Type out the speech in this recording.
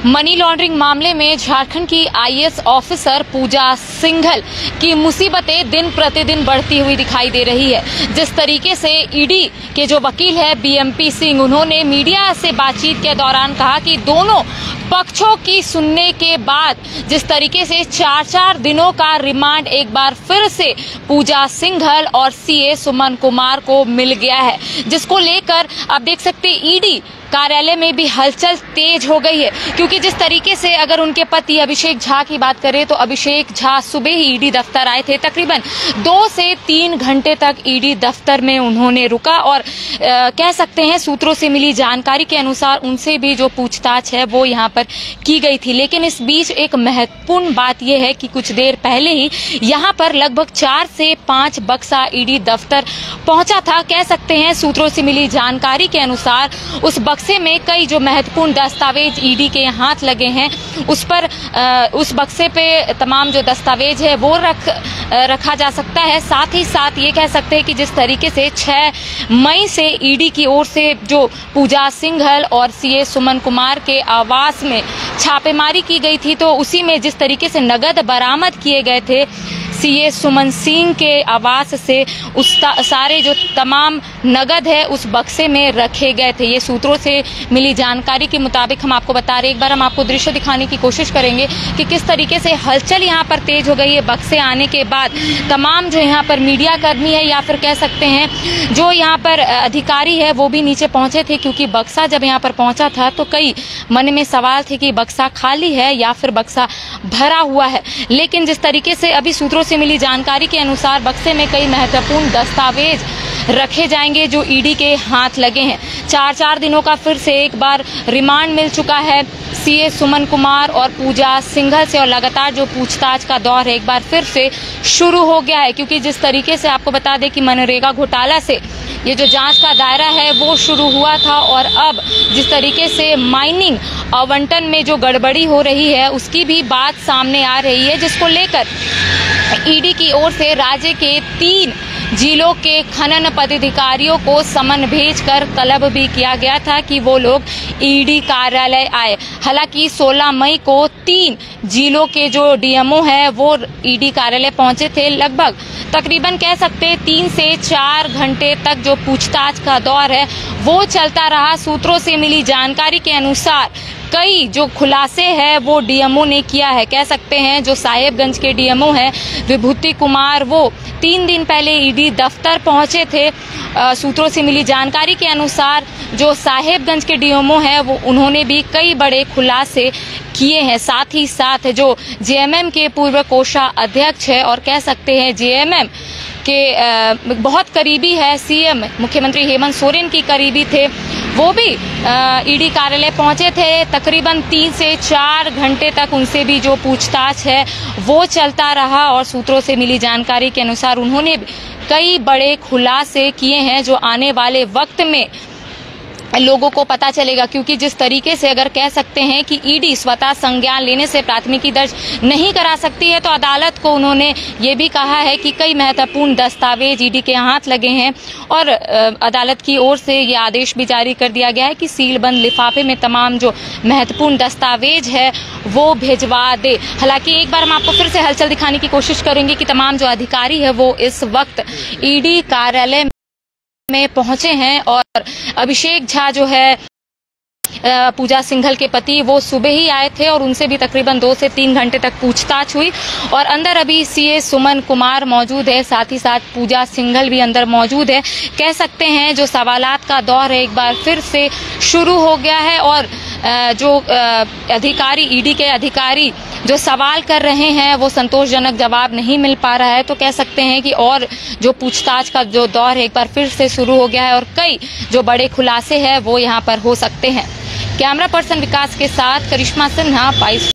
Money laundering मामले में झारखंड की आईएएस ऑफिसर पूजा सिंघल की मुसीबतें दिन प्रतिदिन बढ़ती हुई दिखाई दे रही है। जिस तरीके से ईडी के जो वकील है बीएमपी सिंह, उन्होंने मीडिया से बातचीत के दौरान कहा कि दोनों पक्षों की सुनने के बाद जिस तरीके से 4 दिनों का रिमांड एक बार फिर से पूजा सिंघल और सीए सुमन कुमार को मिल गया है, जिसको लेकर आप देख सकते ईडी कार्यालय में भी हलचल तेज हो गई है। क्योंकि जिस तरीके से अगर उनके पति अभिषेक झा की बात करें तो अभिषेक झा सुबह ही ईडी दफ्तर आए थे। तकरीबन 2 से 3 घंटे तक ईडी दफ्तर में उन्होंने रुका और कह सकते हैं सूत्रों से मिली जानकारी के अनुसार उनसे भी जो पूछताछ है वो यहाँ पर की गई थी। लेकिन इस बीच एक महत्वपूर्ण बात यह है कि कुछ देर पहले ही यहाँ पर लगभग 4 से 5 बक्सा ईडी दफ्तर पहुंचा था। कह सकते हैं सूत्रों से मिली जानकारी के अनुसार उस बक्से में कई जो महत्वपूर्ण दस्तावेज ईडी के हाथ लगे हैं, उस बक्से पे तमाम जो दस्तावेज है वो रखा जा सकता है। साथ ही साथ ये कह सकते हैं कि जिस तरीके से 6 मई से ईडी की ओर से जो पूजा सिंघल और सीए सुमन कुमार के आवास में छापेमारी की गई थी, तो उसी में जिस तरीके से नगद बरामद किए गए थे सीए सुमन सिंह के आवास से, उस सारे जो तमाम नगद है उस बक्से में रखे गए थे। ये सूत्रों से मिली जानकारी के मुताबिक हम आपको बता रहे हैं। एक बार हम आपको दृश्य दिखाने की कोशिश करेंगे कि किस तरीके से हलचल यहाँ पर तेज हो गई है। बक्से आने के बाद तमाम जो यहाँ पर मीडिया कर्मी है या फिर कह सकते हैं जो यहाँ पर अधिकारी है वो भी नीचे पहुंचे थे, क्योंकि बक्सा जब यहाँ पर पहुंचा था तो कई मन में सवाल थे कि बक्सा खाली है या फिर बक्सा भरा हुआ है। लेकिन जिस तरीके से अभी सूत्रों से मिली जानकारी के अनुसार बक्से में कई महत्वपूर्ण दस्तावेज रखे जाएंगे जो ईडी के हाथ लगे हैं। 4 दिनों का फिर से एक बार रिमांड मिल चुका है सीए सुमन कुमार और पूजा सिंघल से, और लगातार जो पूछताछ का दौर है एक बार फिर से शुरू हो गया है। क्योंकि जिस तरीके से आपको बता दें कि मनरेगा घोटाला से ये जो जांच का दायरा है वो शुरू हुआ था, और अब जिस तरीके से माइनिंग आवंटन में जो गड़बड़ी हो रही है उसकी भी बात सामने आ रही है, जिसको लेकर ईडी की ओर से राज्य के 3 जिलों के खनन पदाधिकारियों को समन भेजकर तलब भी किया गया था कि वो लोग ईडी कार्यालय आए। हालांकि 16 मई को 3 जिलों के जो डीएमओ हैं वो ईडी कार्यालय पहुंचे थे। लगभग तकरीबन कह सकते हैं 3 से 4 घंटे तक जो पूछताछ का दौर है वो चलता रहा। सूत्रों से मिली जानकारी के अनुसार कई जो खुलासे हैं वो डीएमओ ने किया है। कह सकते हैं जो साहेबगंज के डीएमओ हैं विभूति कुमार, वो 3 दिन पहले ईडी दफ्तर पहुंचे थे। सूत्रों से मिली जानकारी के अनुसार जो साहेबगंज के डीएमओ हैं वो उन्होंने भी कई बड़े खुलासे किए हैं। साथ ही साथ जो जेएमएम के पूर्व कोषाध्यक्ष है और कह सकते हैं जेएमएम के बहुत करीबी है, सीएम मुख्यमंत्री हेमंत सोरेन की करीबी थे, वो भी ईडी कार्यालय पहुंचे थे। तकरीबन 3 से 4 घंटे तक उनसे भी जो पूछताछ है वो चलता रहा, और सूत्रों से मिली जानकारी के अनुसार उन्होंने कई बड़े खुलासे किए हैं जो आने वाले वक्त में लोगों को पता चलेगा। क्योंकि जिस तरीके से अगर कह सकते हैं कि ईडी स्वतः संज्ञान लेने से प्राथमिकी दर्ज नहीं करा सकती है, तो अदालत को उन्होंने ये भी कहा है कि कई महत्वपूर्ण दस्तावेज ईडी के हाथ लगे हैं, और अदालत की ओर से ये आदेश भी जारी कर दिया गया है कि सीलबंद लिफाफे में तमाम जो महत्वपूर्ण दस्तावेज है वो भिजवा दे। हालांकि एक बार हम आपको फिर से हलचल दिखाने की कोशिश करेंगे कि तमाम जो अधिकारी है वो इस वक्त ईडी कार्यालय में पहुंचे हैं, और अभिषेक झा जो है पूजा सिंघल के पति, वो सुबह ही आए थे और उनसे भी तकरीबन 2 से 3 घंटे तक पूछताछ हुई। और अंदर अभी सीए सुमन कुमार मौजूद है, साथ ही साथ पूजा सिंघल भी अंदर मौजूद है। कह सकते हैं जो सवालात का दौर है एक बार फिर से शुरू हो गया है, और जो अधिकारी ईडी के अधिकारी जो सवाल कर रहे हैं वो संतोषजनक जवाब नहीं मिल पा रहा है। तो कह सकते हैं कि और जो पूछताछ का जो दौर है एक बार फिर से शुरू हो गया है, और कई जो बड़े खुलासे हैं वो यहाँ पर हो सकते हैं। कैमरा पर्सन विकास के साथ करिश्मा सिन्हा, 22।